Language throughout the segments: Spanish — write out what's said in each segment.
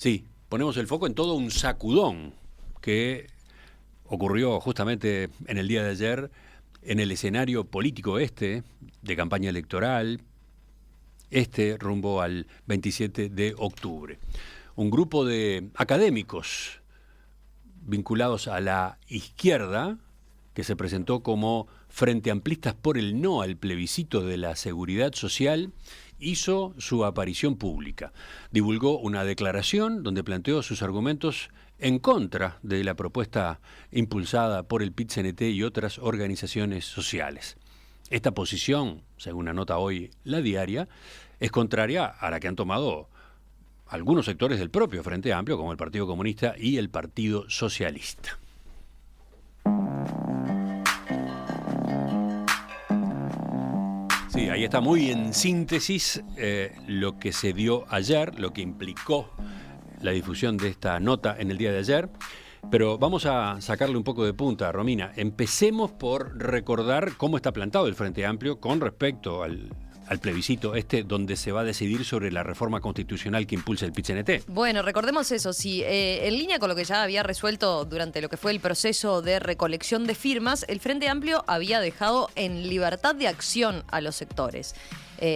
Sí, ponemos el foco en todo un sacudón que ocurrió justamente en el día de ayer en el escenario político de campaña electoral, rumbo al 27 de octubre. Un grupo de académicos vinculados a la izquierda, que se presentó como Frente Amplistas por el no al plebiscito de la seguridad social, hizo su aparición pública. Divulgó una declaración donde planteó sus argumentos en contra de la propuesta impulsada por el PIT-CNT y otras organizaciones sociales. Esta posición, según anota hoy La Diaria, es contraria a la que han tomado algunos sectores del propio Frente Amplio, como el Partido Comunista y el Partido Socialista. Sí, ahí está muy en síntesis lo que se dio ayer, lo que implicó la difusión de esta nota en el día de ayer. Pero vamos a sacarle un poco de punta, Romina. Empecemos por recordar cómo está plantado el Frente Amplio con respecto al plebiscito donde se va a decidir sobre la reforma constitucional que impulsa el PIT-CNT. Bueno, recordemos eso, sí, en línea con lo que ya había resuelto durante lo que fue el proceso de recolección de firmas, el Frente Amplio había dejado en libertad de acción a los sectores.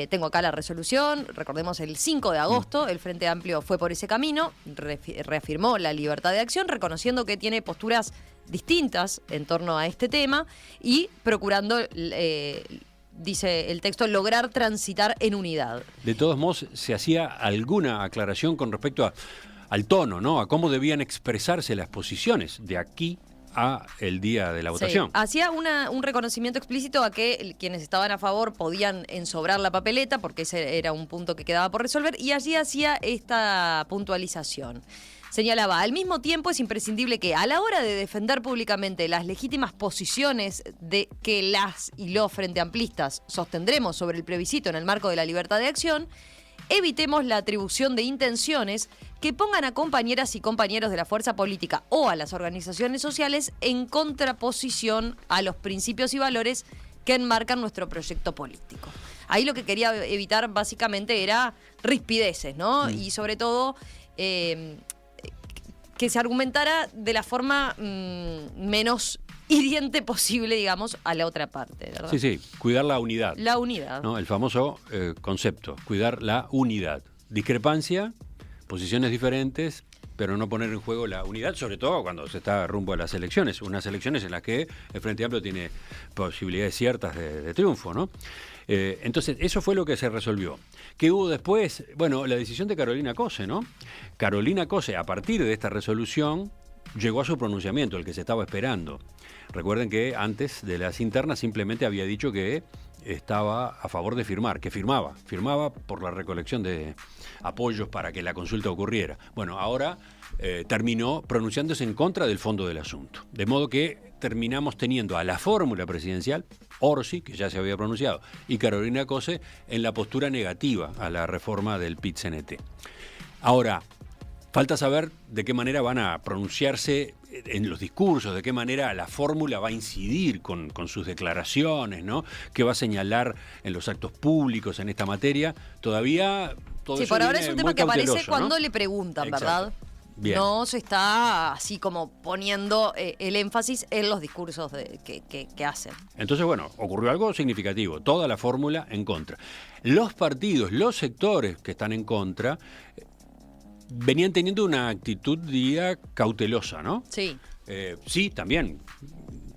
Tengo acá la resolución, recordemos el 5 de agosto, el Frente Amplio fue por ese camino, reafirmó la libertad de acción, reconociendo que tiene posturas distintas en torno a este tema y procurando... dice el texto, lograr transitar en unidad. De todos modos, se hacía alguna aclaración con respecto al tono, ¿no? A cómo debían expresarse las posiciones de aquí a el día de la votación. Sí, hacía un reconocimiento explícito a que quienes estaban a favor podían ensobrar la papeleta, porque ese era un punto que quedaba por resolver, y allí hacía esta puntualización. Señalaba, al mismo tiempo es imprescindible que a la hora de defender públicamente las legítimas posiciones de que las y los frente amplistas sostendremos sobre el plebiscito en el marco de la libertad de acción, evitemos la atribución de intenciones que pongan a compañeras y compañeros de la fuerza política o a las organizaciones sociales en contraposición a los principios y valores que enmarcan nuestro proyecto político. Ahí lo que quería evitar básicamente era rispideces, ¿no? Y sobre todo... que se argumentara de la forma menos hiriente posible, digamos, a la otra parte, ¿verdad? Sí, cuidar la unidad. La unidad. ¿No? El famoso concepto, cuidar la unidad. Discrepancia, posiciones diferentes, pero no poner en juego la unidad, sobre todo cuando se está rumbo a las elecciones. Unas elecciones en las que el Frente Amplio tiene posibilidades ciertas de triunfo, ¿no? Entonces, eso fue lo que se resolvió. ¿Qué hubo después? Bueno, la decisión de Carolina Cose, ¿no? Carolina Cose, a partir de esta resolución, llegó a su pronunciamiento, el que se estaba esperando. Recuerden que antes de las internas simplemente había dicho que estaba a favor de firmar, que firmaba por la recolección de apoyos para que la consulta ocurriera. Bueno, ahora terminó pronunciándose en contra del fondo del asunto. De modo que terminamos teniendo a la fórmula presidencial, Orsi, que ya se había pronunciado, y Carolina Cose en la postura negativa a la reforma del PIT-CNT. Ahora, falta saber de qué manera van a pronunciarse en los discursos, de qué manera la fórmula va a incidir con sus declaraciones, ¿no? Qué va a señalar en los actos públicos en esta materia. Todavía todo sí, eso por ahora es un tema que aparece cuando ¿no? le preguntan, Exacto. ¿verdad? Bien. No se está así como poniendo el énfasis en los discursos que hacen. Entonces, bueno, ocurrió algo significativo. Toda la fórmula en contra. Los partidos, los sectores que están en contra, venían teniendo una actitud, diría, cautelosa, ¿no? Sí. Sí, también.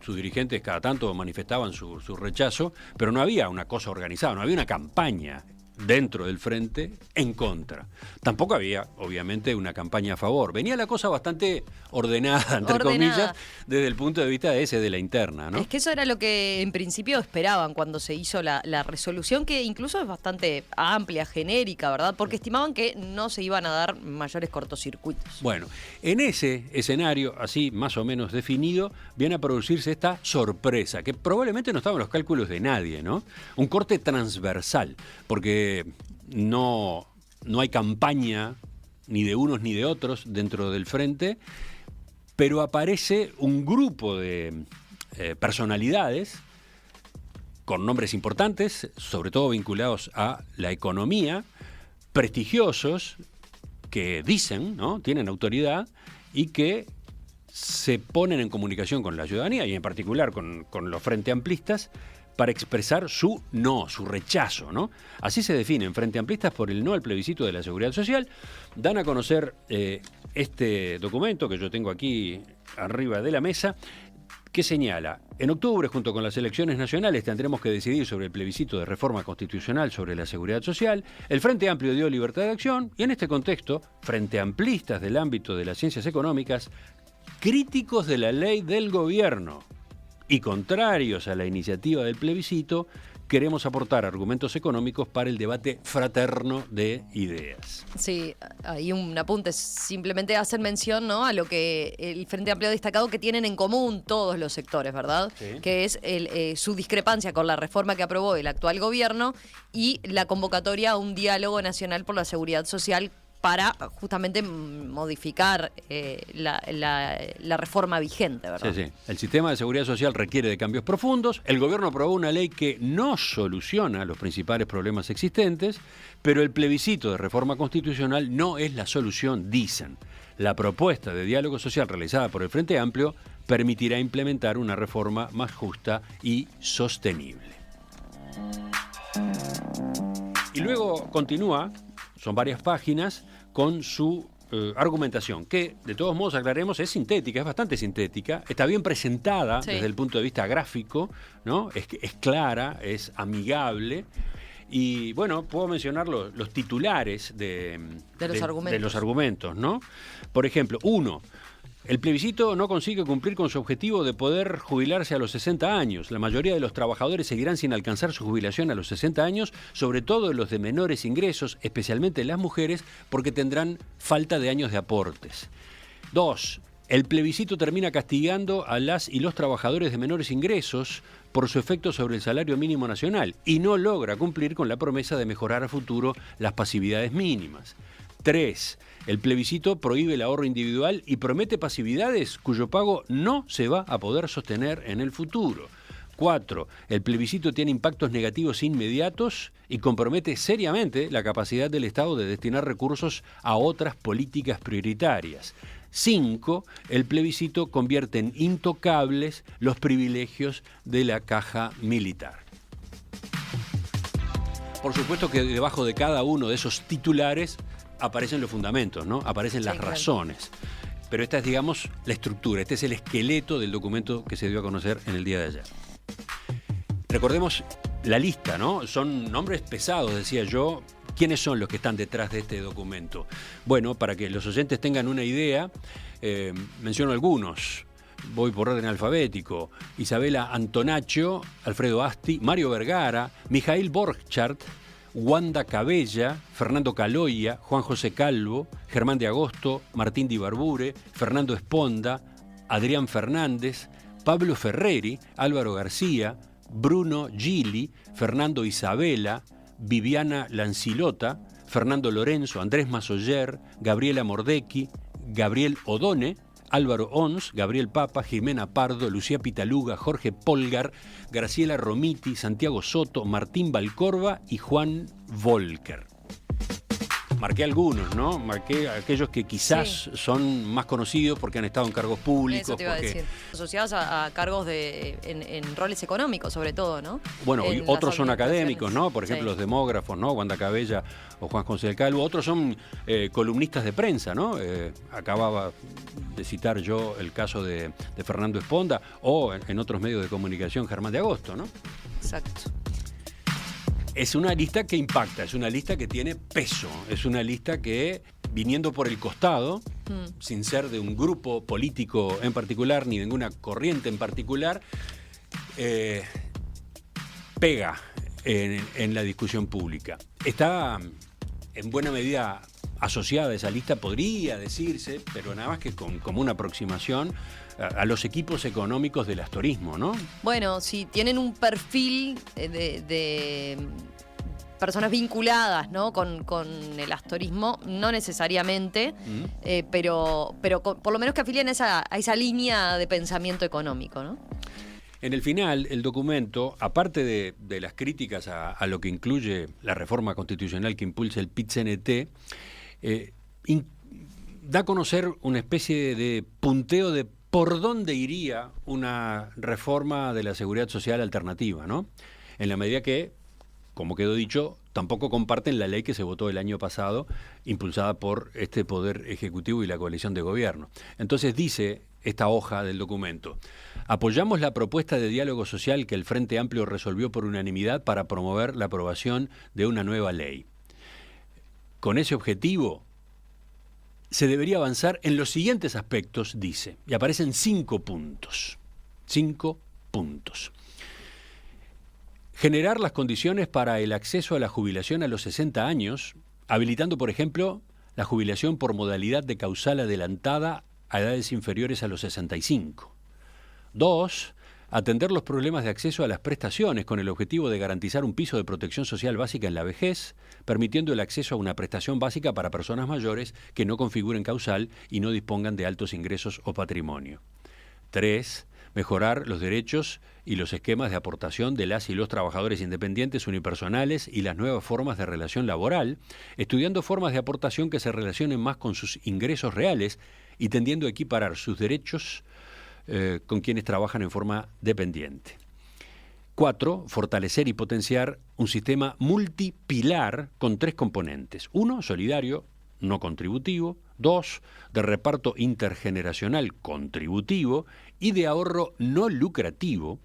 Sus dirigentes cada tanto manifestaban su rechazo, pero no había una cosa organizada, no había una campaña dentro del frente en contra. Tampoco había, obviamente, una campaña a favor. Venía la cosa bastante ordenada, entre comillas, desde el punto de vista de la interna, ¿no? Es que eso era lo que en principio esperaban cuando se hizo la resolución, que incluso es bastante amplia, genérica, ¿verdad? Porque estimaban que no se iban a dar mayores cortocircuitos. Bueno, en ese escenario, así más o menos definido, viene a producirse esta sorpresa, que probablemente no estaba en los cálculos de nadie, ¿no? Un corte transversal, porque no hay campaña ni de unos ni de otros dentro del frente, pero aparece un grupo de personalidades con nombres importantes, sobre todo vinculados a la economía, prestigiosos, que dicen, ¿no? Tienen autoridad y que se ponen en comunicación con la ciudadanía y en particular con los frente amplistas para expresar su no, su rechazo, ¿no? Así se definen frente amplistas por el no al plebiscito de la seguridad social. Dan a conocer este documento que yo tengo aquí arriba de la mesa, que señala: en octubre, junto con las elecciones nacionales, tendremos que decidir sobre el plebiscito de reforma constitucional sobre la seguridad social. El Frente Amplio dio libertad de acción y en este contexto, frente amplistas del ámbito de las ciencias económicas, críticos de la ley del gobierno y contrarios a la iniciativa del plebiscito, queremos aportar argumentos económicos para el debate fraterno de ideas. Sí, hay un apunte, simplemente hacen mención, ¿no?, a lo que el Frente Amplio ha destacado que tienen en común todos los sectores, ¿verdad? Sí. Que es su discrepancia con la reforma que aprobó el actual gobierno y la convocatoria a un diálogo nacional por la seguridad social para justamente modificar la reforma vigente, ¿verdad? Sí, sí. El sistema de seguridad social requiere de cambios profundos. El gobierno aprobó una ley que no soluciona los principales problemas existentes, pero el plebiscito de reforma constitucional no es la solución, dicen. La propuesta de diálogo social realizada por el Frente Amplio permitirá implementar una reforma más justa y sostenible. Y luego continúa, son varias páginas, con su argumentación, que de todos modos, aclaremos, es sintética, es bastante sintética, está bien presentada desde el punto de vista gráfico, ¿no? Es clara, es amigable. Y bueno, puedo mencionar los titulares de los argumentos, ¿no? Por ejemplo, 1. El plebiscito no consigue cumplir con su objetivo de poder jubilarse a los 60 años. La mayoría de los trabajadores seguirán sin alcanzar su jubilación a los 60 años, sobre todo los de menores ingresos, especialmente las mujeres, porque tendrán falta de años de aportes. 2. El plebiscito termina castigando a las y los trabajadores de menores ingresos por su efecto sobre el salario mínimo nacional y no logra cumplir con la promesa de mejorar a futuro las pasividades mínimas. 3. El plebiscito prohíbe el ahorro individual y promete pasividades cuyo pago no se va a poder sostener en el futuro. 4. El plebiscito tiene impactos negativos inmediatos y compromete seriamente la capacidad del Estado de destinar recursos a otras políticas prioritarias. 5. El plebiscito convierte en intocables los privilegios de la caja militar. Por supuesto que debajo de cada uno de esos titulares aparecen los fundamentos, ¿no? Aparecen las razones. Pero esta es, digamos, la estructura, este es el esqueleto del documento que se dio a conocer en el día de ayer. Recordemos la lista, ¿no? Son nombres pesados, decía yo. ¿Quiénes son los que están detrás de este documento? Bueno, para que los oyentes tengan una idea, menciono algunos. Voy por orden alfabético. Isabela Antonaccio, Alfredo Asti, Mario Vergara, Mijail Borchardt, Wanda Cabella, Fernando Caloia, Juan José Calvo, Germán de Agosto, Martín Di Barbure, Fernando Esponda, Adrián Fernández, Pablo Ferreri, Álvaro García, Bruno Gili, Fernando Isabela, Viviana Lancilota, Fernando Lorenzo, Andrés Masoller, Gabriela Mordecki, Gabriel Odone, Álvaro Ons, Gabriel Papa, Jimena Pardo, Lucía Pitaluga, Jorge Polgar, Graciela Romiti, Santiago Soto, Martín Valcorba y Juan Volker. Marqué algunos, ¿no? Marqué aquellos que quizás son más conocidos porque han estado en cargos públicos. Eso te iba a decir. Asociados a cargos en roles económicos, sobre todo, ¿no? Bueno, y otros son académicos, ¿no? Por ejemplo, los demógrafos, ¿no? Wanda Cabella o Juan José Calvo. Otros son columnistas de prensa, ¿no? Acababa de citar yo el caso de Fernando Esponda o en otros medios de comunicación Germán de Agosto, ¿no? Exacto. Es una lista que impacta, es una lista que tiene peso, es una lista que, viniendo por el costado, sin ser de un grupo político en particular, ni de ninguna corriente en particular, pega en la discusión pública. Está en buena medida asociada a esa lista, podría decirse, pero nada más que como una aproximación a los equipos económicos del astorismo, ¿no? Bueno, si tienen un perfil de personas vinculadas, ¿no? con el astorismo, no necesariamente, pero por lo menos que afilian a esa línea de pensamiento económico, ¿no? En el final, el documento, aparte de las críticas a lo que incluye la reforma constitucional que impulsa el PIT-CNT, da a conocer una especie de punteo de por dónde iría una reforma de la seguridad social alternativa, ¿no? En la medida que, como quedó dicho, tampoco comparten la ley que se votó el año pasado, impulsada por este Poder Ejecutivo y la coalición de gobierno. Entonces dice esta hoja del documento: apoyamos la propuesta de diálogo social que el Frente Amplio resolvió por unanimidad para promover la aprobación de una nueva ley. Con ese objetivo se debería avanzar en los siguientes aspectos, dice, y aparecen 5 puntos. 5 puntos. Generar las condiciones para el acceso a la jubilación a los 60 años, habilitando, por ejemplo, la jubilación por modalidad de causal adelantada a edades inferiores a los 65. 2. Atender los problemas de acceso a las prestaciones con el objetivo de garantizar un piso de protección social básica en la vejez, permitiendo el acceso a una prestación básica para personas mayores que no configuren causal y no dispongan de altos ingresos o patrimonio. 3. Mejorar los derechos y los esquemas de aportación de las y los trabajadores independientes unipersonales y las nuevas formas de relación laboral, estudiando formas de aportación que se relacionen más con sus ingresos reales y tendiendo a equiparar sus derechos con quienes trabajan en forma dependiente. 4. Fortalecer y potenciar un sistema multipilar con 3 componentes. 1. Solidario, no contributivo. 2. De reparto intergeneracional contributivo y de ahorro no lucrativo,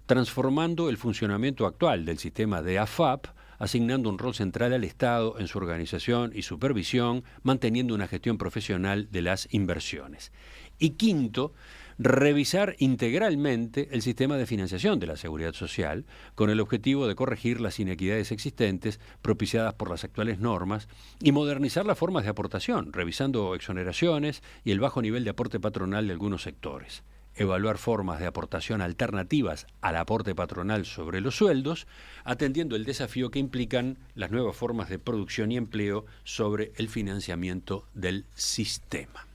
transformando el funcionamiento actual del sistema de AFAP, asignando un rol central al Estado en su organización y supervisión, manteniendo una gestión profesional de las inversiones. Y 5. Revisar integralmente el sistema de financiación de la seguridad social con el objetivo de corregir las inequidades existentes propiciadas por las actuales normas y modernizar las formas de aportación, revisando exoneraciones y el bajo nivel de aporte patronal de algunos sectores. Evaluar formas de aportación alternativas al aporte patronal sobre los sueldos, atendiendo el desafío que implican las nuevas formas de producción y empleo sobre el financiamiento del sistema.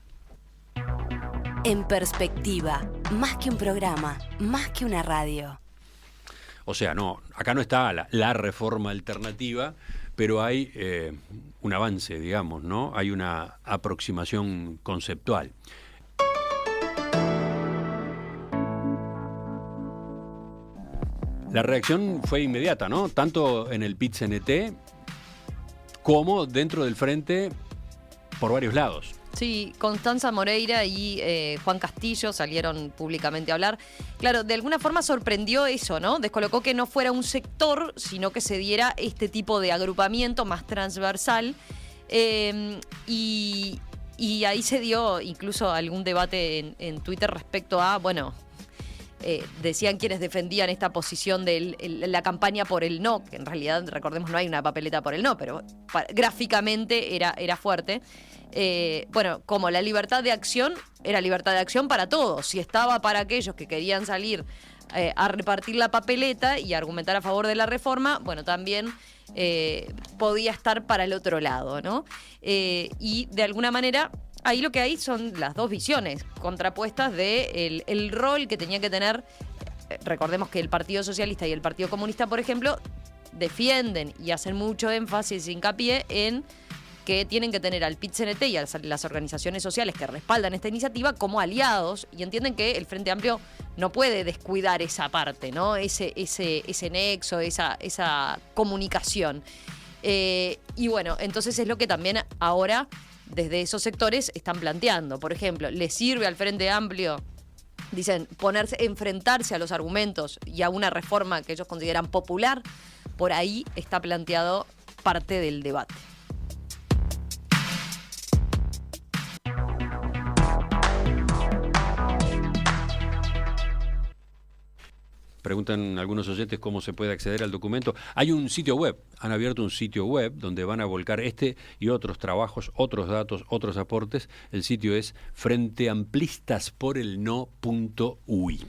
En perspectiva, más que un programa, más que una radio. O sea, no, acá no está la reforma alternativa, pero hay un avance, digamos, ¿no? Hay una aproximación conceptual. La reacción fue inmediata, ¿no? Tanto en el PIT-CNT como dentro del frente por varios lados. Sí, Constanza Moreira y Juan Castillo salieron públicamente a hablar. Claro, de alguna forma sorprendió eso, ¿no? Descolocó que no fuera un sector, sino que se diera este tipo de agrupamiento más transversal. Y ahí se dio incluso algún debate en Twitter respecto a, bueno, decían quienes defendían esta posición de la campaña por el no, que en realidad, recordemos, no hay una papeleta por el no, pero gráficamente era fuerte. Bueno, como la libertad de acción era libertad de acción para todos, si estaba para aquellos que querían salir a repartir la papeleta y argumentar a favor de la reforma, bueno, también podía estar para el otro lado, ¿no? Y de alguna manera ahí lo que hay son las dos visiones contrapuestas de el rol que tenía que tener. Recordemos que el Partido Socialista y el Partido Comunista, por ejemplo, defienden y hacen mucho énfasis e hincapié en que tienen que tener al PIT-CNT y a las organizaciones sociales que respaldan esta iniciativa como aliados, y entienden que el Frente Amplio no puede descuidar esa parte, ¿no? Ese nexo, esa comunicación. Y bueno, entonces es lo que también ahora desde esos sectores están planteando. Por ejemplo, ¿le sirve al Frente Amplio, dicen, enfrentarse a los argumentos y a una reforma que ellos consideran popular? Por ahí está planteado parte del debate. Preguntan algunos oyentes cómo se puede acceder al documento. Hay un sitio web, han abierto un sitio web donde van a volcar este y otros trabajos, otros datos, otros aportes. El sitio es frenteamplistas.no.ui.